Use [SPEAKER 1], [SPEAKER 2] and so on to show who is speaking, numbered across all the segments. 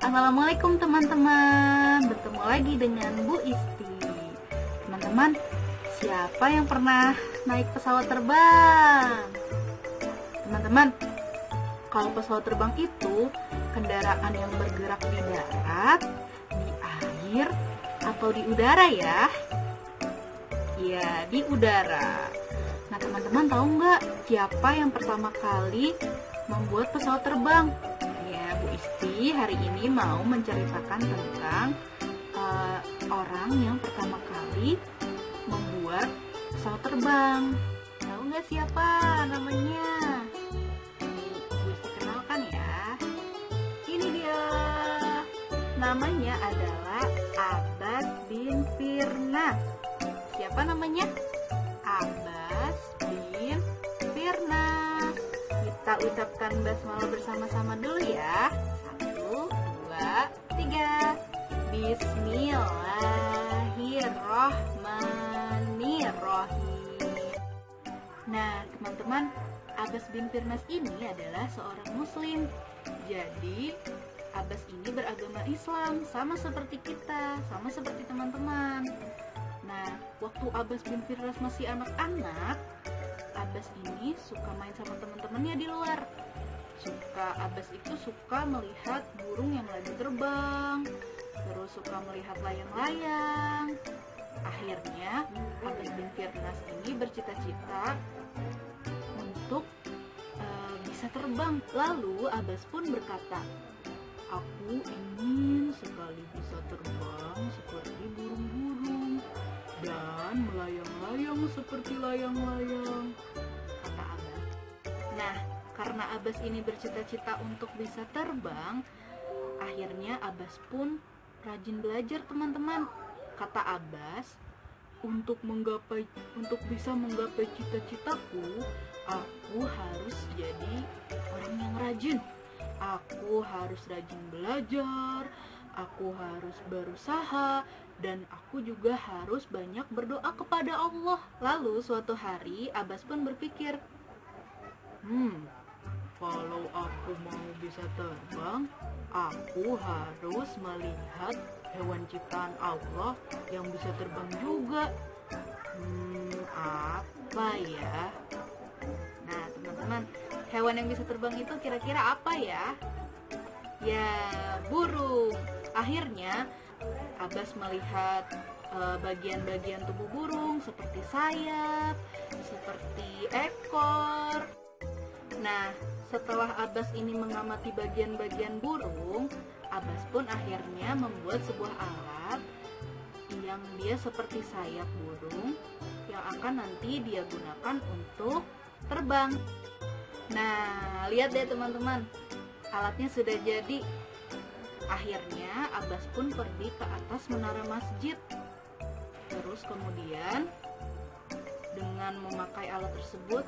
[SPEAKER 1] Assalamualaikum teman-teman. Bertemu lagi dengan Bu Isti. Teman-teman, siapa yang pernah naik pesawat terbang? Teman-teman, kalau pesawat terbang itu kendaraan yang bergerak di darat, di air, atau di udara ya? Iya, di udara. Nah, teman-teman tahu nggak siapa yang pertama kali membuat pesawat terbang? Ya, Bu Isti hari ini mau menceritakan tentang orang yang pertama kali membuat pesawat terbang. Tahu nggak siapa namanya? Bu Isti kenalkan ya. Ini dia. Namanya adalah Abbas bin Firnas. Siapa namanya? Abbas bin Firnas. Kita ucapkan basmalah bersama-sama dulu ya. 1, 2, 3. Bismillahirrahmanirrahim. Nah, teman-teman, Abbas bin Firnas ini adalah seorang muslim. Jadi, Abbas ini beragama Islam, sama seperti kita, sama seperti teman-teman. Nah, waktu Abbas bin Firnas masih anak-anak, Abbas ini suka main sama teman-temannya di luar. Abbas itu suka melihat burung yang lagi terbang, terus suka melihat layang-layang. Akhirnya, Abbas bin Firnas ini bercita-cita untuk bisa terbang. Lalu Abbas pun berkata, "Aku ingin sekali bisa terbang seperti burung-burung dan melayang-layang seperti layang-layang," kata Abbas. Nah, karena Abbas ini bercita-cita untuk bisa terbang, akhirnya Abbas pun rajin belajar, teman-teman. Kata Abbas, untuk bisa menggapai cita-citaku, aku harus jadi orang yang rajin. Aku harus rajin belajar, aku harus berusaha, dan aku juga harus banyak berdoa kepada Allah. Lalu suatu hari Abbas pun berpikir, kalau aku mau bisa terbang, aku harus melihat hewan ciptaan Allah yang bisa terbang juga. Apa ya? Nah, teman-teman, hewan yang bisa terbang itu kira-kira apa ya? Ya, burung. Akhirnya Abbas melihat bagian-bagian tubuh burung seperti sayap, seperti ekor. Nah, setelah Abbas ini mengamati bagian-bagian burung, Abbas pun akhirnya membuat sebuah alat yang dia seperti sayap burung yang akan nanti dia gunakan untuk terbang. Nah, lihat deh teman-teman, alatnya sudah jadi. Akhirnya Abbas pun pergi ke atas menara masjid. Terus kemudian dengan memakai alat tersebut,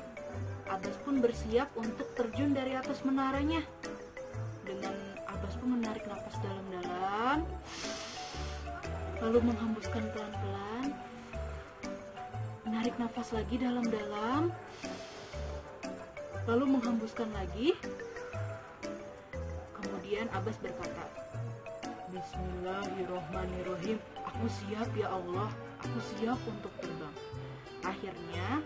[SPEAKER 1] Abbas pun bersiap untuk terjun dari atas menaranya. Dengan Abbas pun menarik nafas dalam-dalam, lalu menghembuskan pelan-pelan, menarik nafas lagi dalam-dalam, lalu menghembuskan lagi. Kemudian Abbas berkata, "Bismillahirrahmanirrahim. Aku siap ya Allah, aku siap untuk terbang." Akhirnya,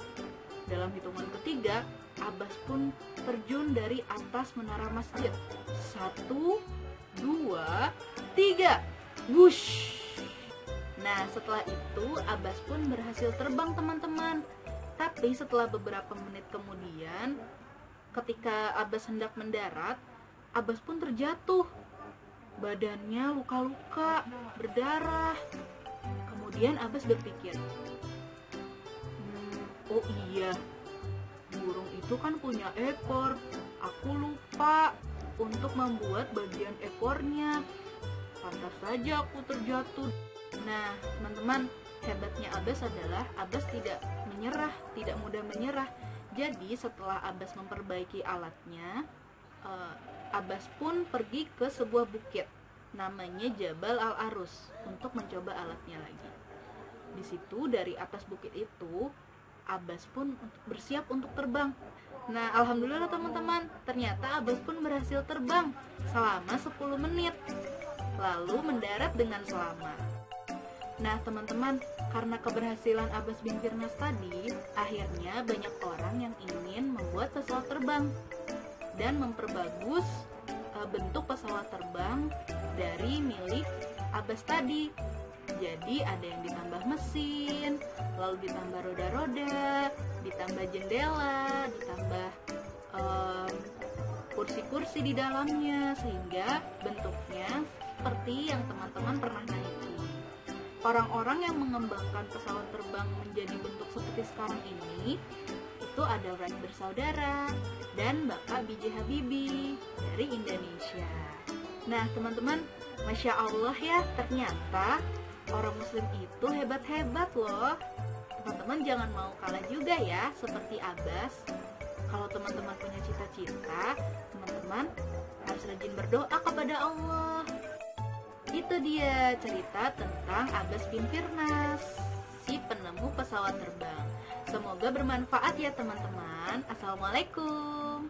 [SPEAKER 1] dalam hitungan ketiga, Abbas pun terjun dari atas menara masjid. 1, 2, 3. Wush! Nah, setelah itu Abbas pun berhasil terbang, teman-teman. Tapi setelah beberapa menit kemudian, ketika Abbas hendak mendarat, Abbas pun terjatuh. Badannya luka-luka, berdarah. Kemudian Abbas berpikir, "Oh iya, burung itu kan punya ekor. Aku lupa untuk membuat bagian ekornya. Pantas saja aku terjatuh." Nah, teman-teman, hebatnya Abbas adalah Abbas tidak menyerah, tidak mudah menyerah. Jadi setelah Abbas memperbaiki alatnya, Abbas pun pergi ke sebuah bukit namanya Jabal Al-Arus untuk mencoba alatnya lagi. Di situ dari atas bukit itu Abbas pun bersiap untuk terbang. Nah, alhamdulillah teman-teman, ternyata Abbas pun berhasil terbang selama 10 menit. lalu mendarat dengan selamat. Nah teman-teman, karena keberhasilan Abbas bin Firnas tadi, akhirnya banyak orang yang ingin membuat pesawat terbang dan memperbagus bentuk pesawat terbang dari milik Abbas tadi. Jadi ada yang ditambah mesin, lalu ditambah roda-roda, ditambah jendela, ditambah kursi-kursi di dalamnya, sehingga bentuknya seperti yang teman-teman pernah naiki. Orang-orang yang mengembangkan pesawat terbang menjadi bentuk seperti sekarang ini itu ada Wright bersaudara dan Bapak B.J. Habibie dari Indonesia. Nah teman-teman, Masya Allah ya, ternyata orang muslim itu hebat-hebat loh. Teman-teman jangan mau kalah juga ya seperti Abbas. Kalau teman-teman punya cita-cita, teman-teman harus rajin berdoa kepada Allah. Itu dia cerita tentang Abbas bin Firnas, si penemu pesawat terbang. Semoga bermanfaat ya teman-teman. Assalamualaikum.